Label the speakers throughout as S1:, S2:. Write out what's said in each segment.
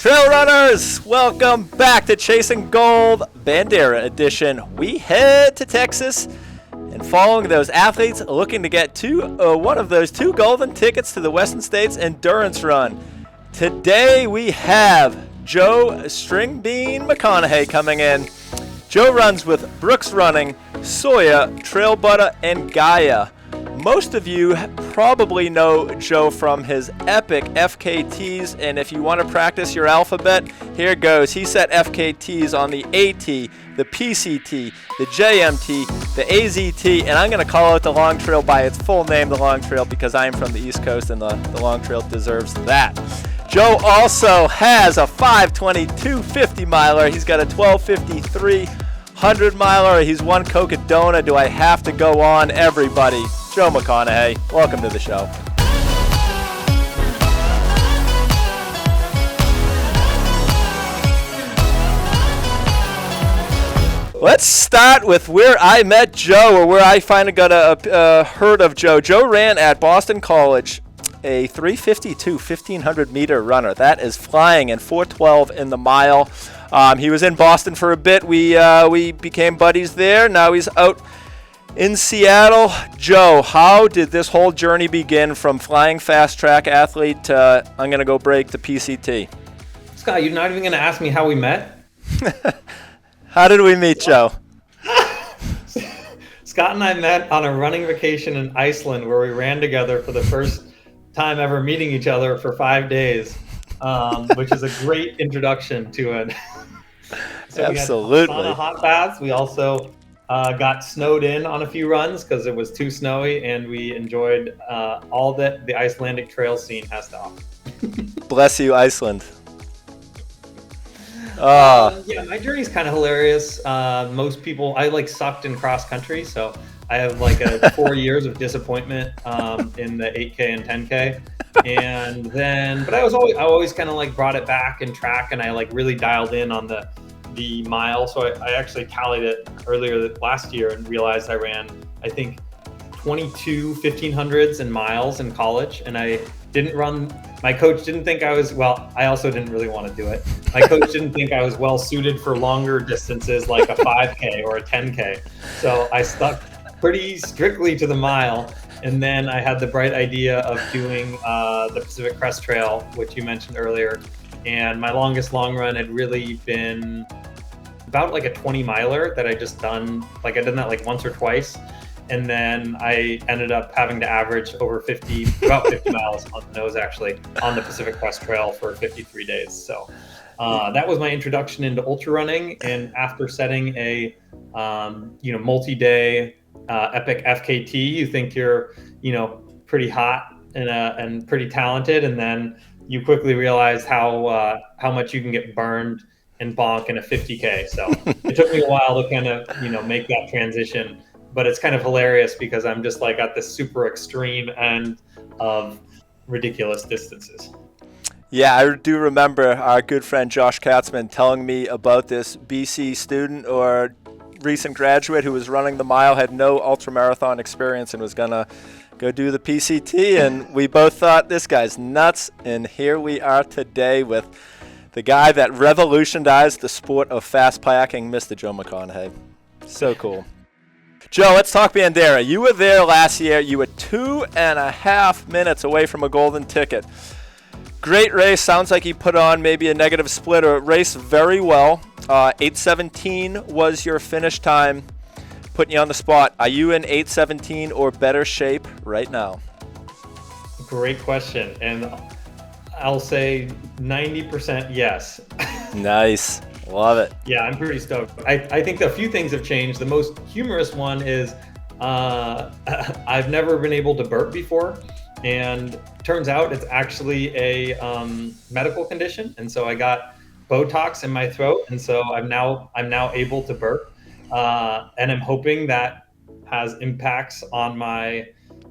S1: Trail runners, welcome back to Chasing Gold Bandera edition. We head to Texas and following those athletes looking to get one of those two golden tickets to the Western States Endurance Run. Today we have Joe Stringbean McConaughy coming in. Joe runs with Brooks Running, Soya, Trail Butter, and Gaia. Most of you probably know Joe from his epic FKTs, and if you want to practice your alphabet, here goes. He set FKTs on the AT, the PCT, the JMT, the AZT, and I'm going to call it the Long Trail by its full name, the Long Trail, because I'm from the East Coast and the Long Trail deserves that. Joe also has a 5:22 50 miler. He's got a 12:53 100 miler. He's won Cocodona. Do I have to go on, everybody? Joe McConaughy, welcome to the show. Let's start with where I met Joe, or where I finally got a heard of Joe. Joe ran at Boston College, a 3:52 1500 meter runner. That is flying, and 4:12 in the mile. He was in Boston for a bit. We became buddies there. Now he's out in Seattle. Joe, how did this whole journey begin from flying fast track athlete to I'm going to go break the PCT?
S2: Scott, you're not even going to ask me how we met?
S1: How did we meet, Joe?
S2: Scott and I met on a running vacation in Iceland where we ran together for the first time ever meeting each other for 5 days, which is a great introduction to it. So
S1: absolutely.
S2: We had hot baths. We also got snowed in on a few runs because it was too snowy, and we enjoyed all that the Icelandic trail scene has to offer.
S1: Bless you, Iceland.
S2: Yeah, my journey's kind of hilarious. Most people, I sucked in cross country, so I have a 4 years of disappointment in the 8K and 10K, and then, but I always kind of brought it back in track, and I really dialed in on the mile. So I actually tallied it earlier last year and realized I ran, I think, 22 1500s in miles in college, and I didn't run. My coach didn't think I was, well, I also didn't really want to do it. My coach didn't think I was well suited for longer distances like a 5K or a 10K. So I stuck pretty strictly to the mile. And then I had the bright idea of doing the Pacific Crest Trail, which you mentioned earlier. And my longest long run had really been about a 20 miler that I just done. I done that once or twice. And then I ended up having to average over about 50 miles on the nose, actually, on the Pacific Crest Trail for 53 days. So that was my introduction into ultra running. And after setting a, multi-day epic FKT, you think you're, pretty hot and pretty talented. And then you quickly realize how much you can get burned and bonk in a 50K. So it took me a while to kind of, make that transition. But it's kind of hilarious because I'm just at the super extreme end of ridiculous distances.
S1: Yeah, I do remember our good friend Josh Katzman telling me about this BC student or recent graduate who was running the mile, had no ultramarathon experience, and was going to go do the PCT. And we both thought, this guy's nuts. And here we are today with the guy that revolutionized the sport of fast packing, Mr. Joe McConaughy. So cool. Joe, let's talk Bandera. You were there last year. You were 2.5 minutes away from a golden ticket. Great race. Sounds like you put on maybe a negative split or raced very well. 8:17 was your finish time, putting you on the spot. Are you in 8:17 or better shape right now?
S2: Great question. And I'll say 90% yes.
S1: Nice. Love it.
S2: Yeah, I'm pretty stoked. I think a few things have changed. The most humorous one is I've never been able to burp before, and turns out it's actually a medical condition. And so I got Botox in my throat, and so I'm now able to burp, and I'm hoping that has impacts on my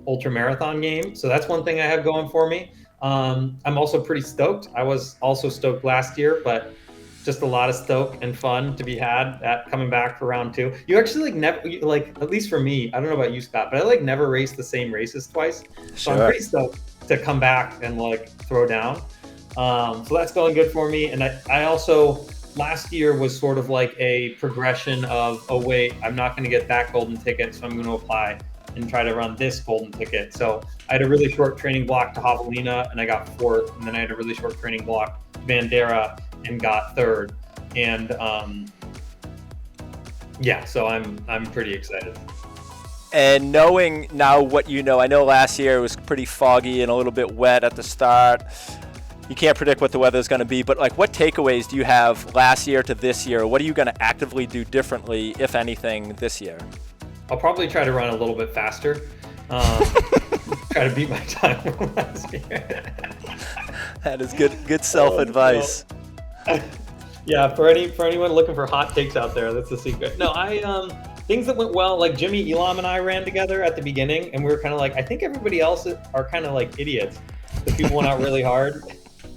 S2: ultramarathon game. So that's one thing I have going for me. I'm also pretty stoked. I was also stoked last year, but just a lot of stoke and fun to be had at coming back for round two. You actually never, at least for me, I don't know about you, Scott, but I never raced the same races twice. So I'm pretty stoked to come back and throw down. So that's going good for me. And I also, last year was sort of like a progression of, oh wait, I'm not going to get that golden ticket, so I'm going to apply and try to run this golden ticket. So I had a really short training block to Javelina and I got fourth, and then I had a really short training block to Bandera and got third. And yeah, so I'm pretty excited.
S1: And knowing now what you know, I know last year it was pretty foggy and a little bit wet at the start. You can't predict what the weather is going to be, but like, what takeaways do you have last year to this year? What are you going to actively do differently, if anything, this year?
S2: I'll probably try to run a little bit faster. Try to beat my time from last year.
S1: That is good self-advice.
S2: Yeah, for anyone looking for hot takes out there, that's the secret. No, things that went well, like Jimmy, Elam, and I ran together at the beginning, and we were kind of like, I think everybody else are kind of like idiots. The people went out really hard,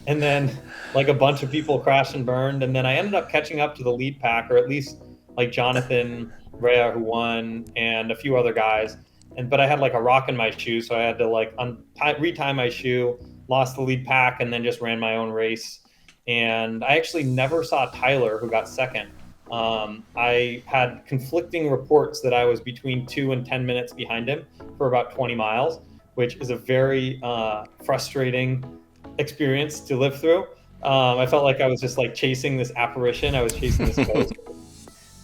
S2: and then like a bunch of people crashed and burned, and then I ended up catching up to the lead pack, or at least like Jonathan Rea, who won, and a few other guys. But I had like a rock in my shoe, so I had to like retie my shoe, lost the lead pack, and then just ran my own race. And I actually never saw Tyler, who got second. I had conflicting reports that I was between 2 and 10 minutes behind him for about 20 miles, which is a very frustrating experience to live through. I felt like I was just like chasing this apparition. I was chasing this ghost.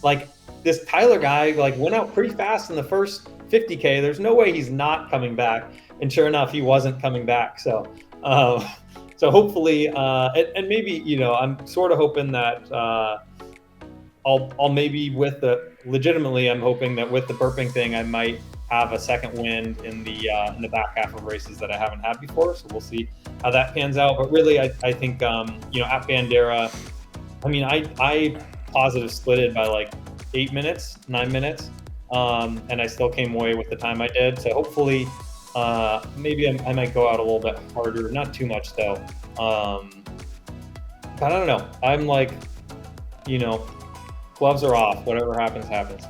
S2: Like this Tyler guy like went out pretty fast in the first 50K. There's no way he's not coming back. And sure enough, he wasn't coming back. So hopefully, and maybe, I'm sort of hoping that I'll maybe legitimately, I'm hoping that with the burping thing, I might have a second wind in the back half of races that I haven't had before. So we'll see how that pans out. But really, I think, at Bandera, I mean, I positive splitted by like 9 minutes. And I still came away with the time I did. So hopefully, maybe I might go out a little bit harder, not too much though. But I don't know. I'm like, gloves are off. Whatever happens, happens.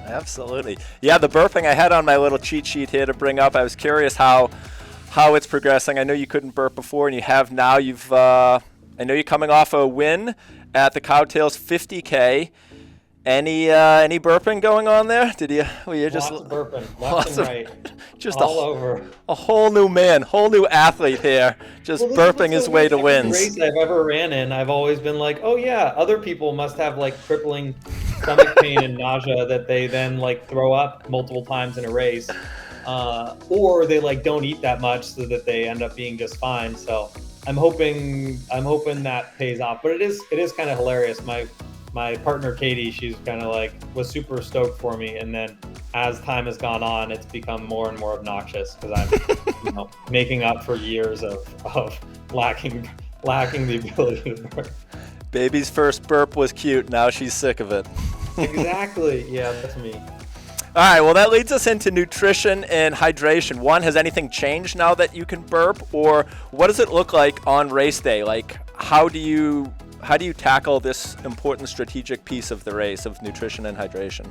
S1: Absolutely. Yeah, the burping I had on my little cheat sheet here to bring up. I was curious how it's progressing. I know you couldn't burp before, and you have now. I know you're coming off a win at the Cowtails 50K. Any burping going on there? Were you just
S2: lots of burping, left and right,
S1: just
S2: all over.
S1: A whole new man, whole new athlete here, just burping his way to wins.
S2: Every race I've ever ran in, I've always been like, oh yeah, other people must have like crippling stomach pain and nausea that they then like throw up multiple times in a race, or they like don't eat that much so that they end up being just fine. So I'm hoping that pays off. But it is kind of hilarious. My partner Katie, she's kind of like was super stoked for me, and then as time has gone on, it's become more and more obnoxious because I'm making up for years of lacking the ability to burp.
S1: Baby's first burp was cute. Now she's sick of it.
S2: Exactly. Yeah, that's me.
S1: All right. Well, that leads us into nutrition and hydration. One, has anything changed now that you can burp, or what does it look like on race day? Like, how do you tackle this important strategic piece of the race of nutrition and hydration?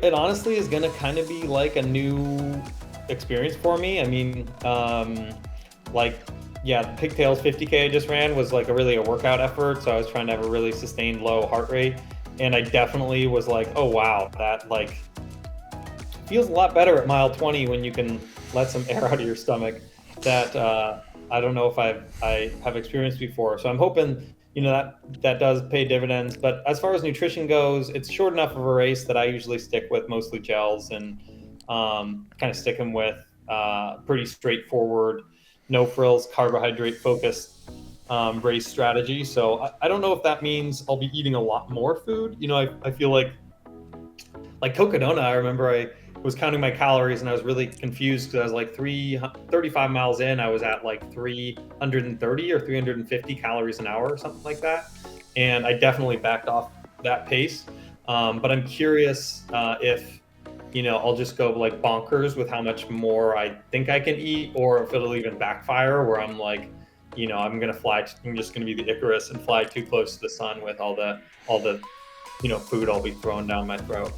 S2: It honestly is going to kind of be like a new experience for me. I mean, Pigtails 50K I just ran was like really a workout effort. So I was trying to have a really sustained low heart rate. And I definitely was like, oh, wow, that like feels a lot better at mile 20 when you can let some air out of your stomach that I don't know if I have experienced before. So I'm hoping that does pay dividends. But as far as nutrition goes, it's short enough of a race that I usually stick with mostly gels and kind of stick them with pretty straightforward, no frills, carbohydrate focused race strategy. So I don't know if that means I'll be eating a lot more food. I feel like Cocodona, I remember I was counting my calories and I was really confused because I was like 35 miles in, I was at like 330 or 350 calories an hour or something like that. And I definitely backed off that pace. But I'm curious if, I'll just go like bonkers with how much more I think I can eat, or if it'll even backfire where I'm like, I'm just going to be the Icarus and fly too close to the sun with all the food I'll be throwing down my throat.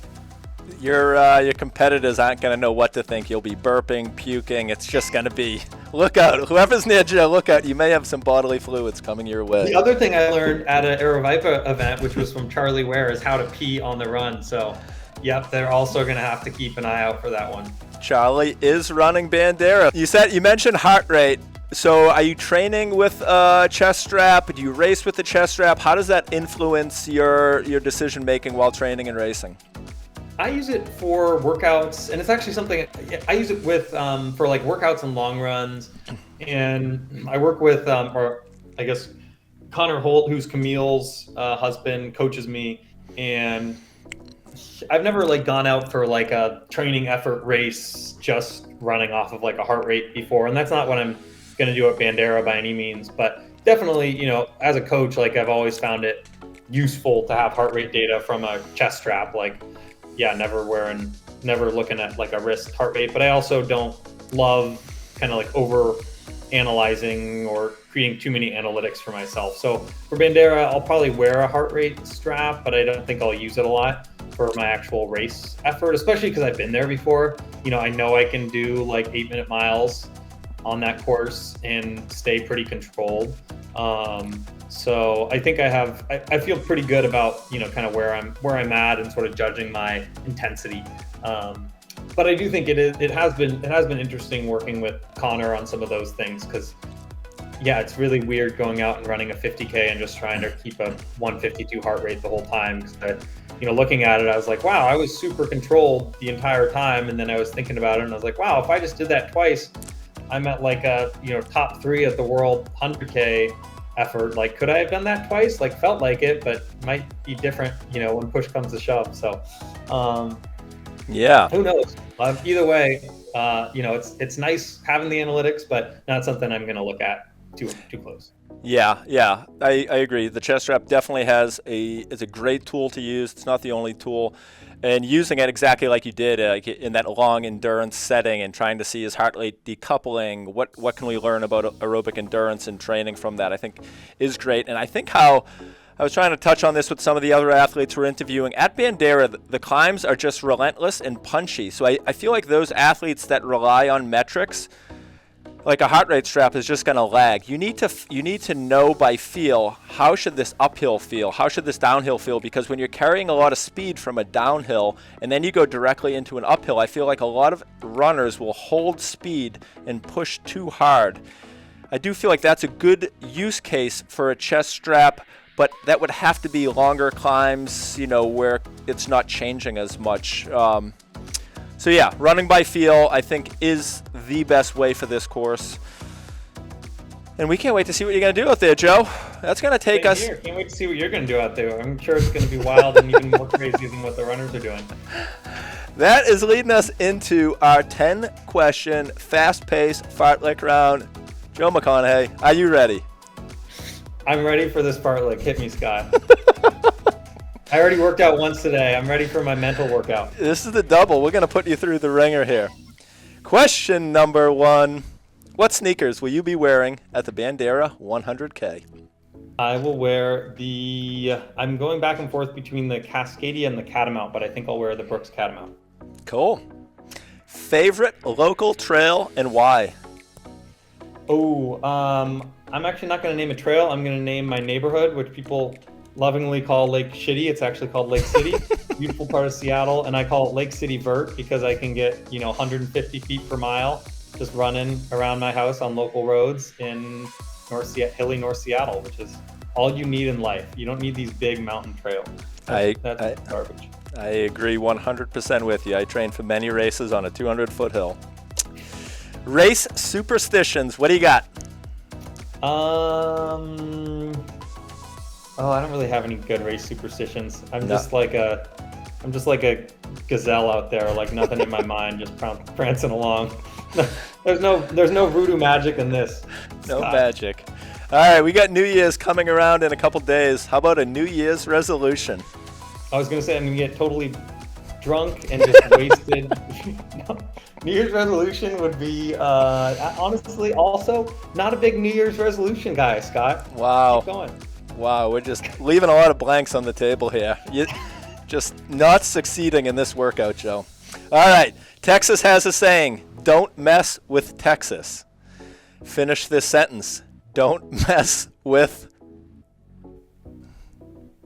S1: Your competitors aren't going to know what to think. You'll be burping, puking. It's just going to be Look out. Whoever's near Joe, look out. You may have some bodily fluids coming your way.
S2: The other thing I learned at an Aravaipa event, which was from Charlie Ware, is how to pee on the run. So, yep, they're also going to have to keep an eye out for that one.
S1: Charlie is running Bandera. You mentioned heart rate. So are you training with a chest strap? Do you race with the chest strap? How does that influence your decision making while training and racing?
S2: I use it for workouts, and it's actually something I use it with for like workouts and long runs. And I work with, or I guess Connor Holt, who's Camille's husband, coaches me, and I've never like gone out for like a training effort race just running off of like a heart rate before, and that's not what I'm going to do at Bandera by any means. But definitely, you know, as a coach, like I've always found it useful to have heart rate data from a chest strap. Like, yeah, never looking at like a wrist heart rate, but I also don't love kind of like over analyzing or creating too many analytics for myself. So for Bandera, I'll probably wear a heart rate strap, but I don't think I'll use it a lot for my actual race effort, especially because I've been there before. You know I can do like 8-minute miles on that course and stay pretty controlled. So I think I feel pretty good about, you know, kind of where I'm at and sort of judging my intensity. But I do think it has been interesting working with Connor on some of those things, because yeah, it's really weird going out and running a 50K and just trying to keep a 152 heart rate the whole time. Because you know, looking at it, I was like, wow, I was super controlled the entire time. And then I was thinking about it and I was like, wow, if I just did that twice, I'm at like a, you know, top 3 at the world 100K effort. Like, could I have done that twice? Like, felt like it, but might be different, you know, when push comes to shove. So,
S1: yeah,
S2: who knows? Either way, you know, it's nice having the analytics, but not something I'm going to look at too close.
S1: Yeah, I agree. The chest strap definitely is a great tool to use. It's not the only tool, and using it exactly like you did, like in that long endurance setting, and trying to see his heart rate decoupling. What can we learn about aerobic endurance and training from that? I think is great. And I think how I was trying to touch on this with some of the other athletes we're interviewing at Bandera. The climbs are just relentless and punchy. So I feel like those athletes that rely on metrics, like a heart rate strap, is just going to lag. You need to know by feel, how should this uphill feel? How should this downhill feel? Because when you're carrying a lot of speed from a downhill and then you go directly into an uphill, I feel like a lot of runners will hold speed and push too hard. I do feel like that's a good use case for a chest strap, but that would have to be longer climbs, you know, where it's not changing as much. So yeah, running by feel, I think, is the best way for this course. And we can't wait to see what you're going to do out there, Joe. That's going to take us...
S2: Can't wait to see what you're going to do out there. I'm sure it's going to be wild and even more crazy than what the runners are doing.
S1: That is leading us into our 10-question, fast-paced fartlek round. Joe McConaughy, are you ready?
S2: I'm ready for this fartlek. Hit me, Scott. I already worked out once today. I'm ready for my mental workout.
S1: This is the double. We're going to put you through the ringer here. Question number 1. What sneakers will you be wearing at the Bandera 100K?
S2: I will wear I'm going back and forth between the Cascadia and the Catamount, but I think I'll wear the Brooks Catamount.
S1: Cool. Favorite local trail and why?
S2: Oh, I'm actually not going to name a trail. I'm going to name my neighborhood, which people lovingly call Lake Shitty. It's actually called Lake City. Beautiful part of Seattle, and I call it Lake City Vert because I can get 150 feet per mile just running around my house on local roads in hilly North Seattle, which is all you need in life. You don't need these big mountain trails. That's garbage.
S1: I agree 100% with you. I trained for many races on a 200-foot hill. Race superstitions. What do you got?
S2: I don't really have any good race superstitions. I'm just like a gazelle out there, like nothing in my mind, just prancing along. There's no voodoo magic in this.
S1: No magic. All right, we got New Year's coming around in a couple days. How about a New Year's resolution?
S2: I was gonna say I'm gonna get totally drunk and just wasted. New Year's resolution would be honestly also not a big New Year's resolution guy, Scott.
S1: Wow.
S2: Keep going.
S1: Wow, we're just leaving a lot of blanks on the table here. You're just not succeeding in this workout, Joe. All right, Texas has a saying, don't mess with Texas. Finish this sentence. Don't mess with.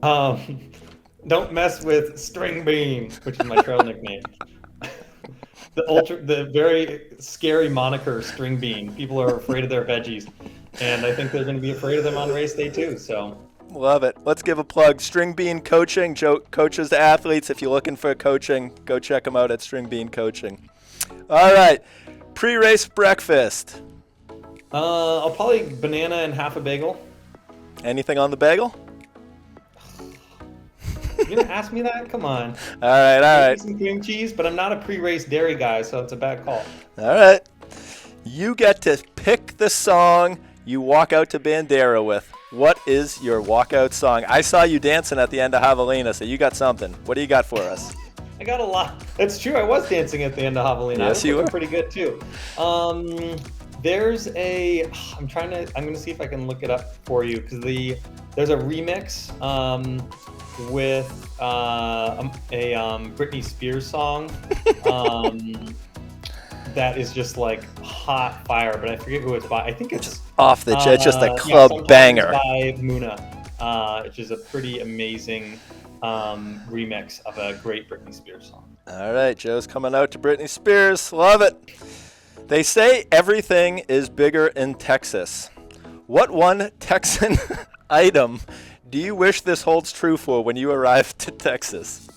S2: Don't mess with String Bean, which is my trail nickname. The very scary moniker String Bean. People are afraid of their veggies, and I think they're going to be afraid of them on race day too. So
S1: Love it. Let's give a plug. String Bean Coaching. Joe coaches the athletes. If you're looking for coaching, go check them out at String Bean Coaching. All right. Pre-race breakfast.
S2: I'll probably banana and half a bagel.
S1: Anything on the bagel?
S2: You're gonna ask me that? Come on.
S1: All right.
S2: Maybe some cream cheese, but I'm not a pre-race dairy guy, so it's a bad call.
S1: All right. You get to pick the song you walk out to Bandera with. What is your walkout song? I saw you dancing at the end of Javelina, so you got something. What do you got for us?
S2: I got a lot. That's true. I was dancing at the end of Javelina.
S1: Yes, you were.
S2: Pretty good too. There's a. I'm gonna see if I can look it up for you because there's a remix with a Britney Spears song that is just like hot fire, but I forget who it's by. I think it's
S1: off the jet, just a club banger.
S2: By Muna, which is a pretty amazing remix of a great Britney Spears song.
S1: All right, Joe's coming out to Britney Spears. Love it. They say everything is bigger in Texas. What one Texan item do you wish this holds true for when you arrive to Texas?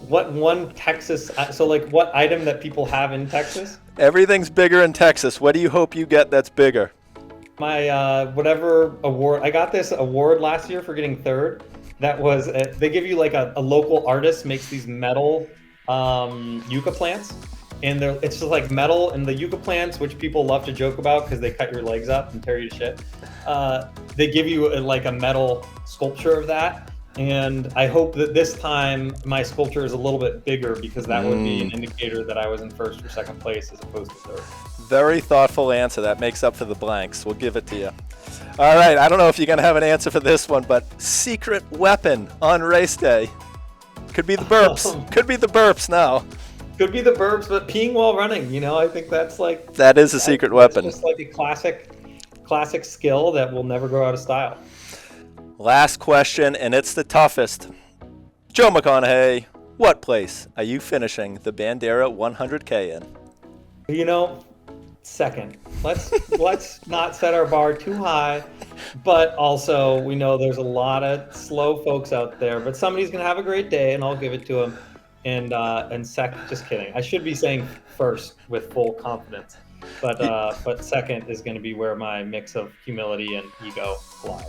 S2: What one Texas, so like what item that people have in Texas?
S1: Everything's bigger in Texas. What do you hope you get that's bigger?
S2: My whatever award, I got this award last year for getting third. That was, they give you like a local artist makes these metal yucca plants. And it's just like metal, and the yucca plants, which people love to joke about because they cut your legs up and tear you to shit. They give you like a metal sculpture of that. And I hope that this time my sculpture is a little bit bigger because that would be an indicator that I was in first or second place as opposed to third.
S1: Very thoughtful answer. That makes up for the blanks. We'll give it to you. All right. I don't know if you're going to have an answer for this one, but secret weapon on race day. Could be the burps. Could be the burps now.
S2: Could be the burps, but peeing while running, I think that's like...
S1: That is a secret weapon.
S2: It's just like a classic skill that will never go out of style.
S1: Last question, and it's the toughest. Joe McConaughy, what place are you finishing the Bandera 100K in?
S2: Second. Let's not set our bar too high, but also we know there's a lot of slow folks out there, but somebody's going to have a great day, and I'll give it to them. And just kidding. I should be saying first with full confidence, but second is going to be where my mix of humility and ego collide.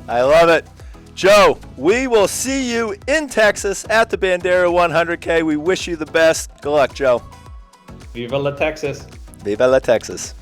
S1: I love it. Joe, we will see you in Texas at the Bandera 100K. We wish you the best. Good luck, Joe.
S2: Viva la Texas.
S1: Viva la Texas.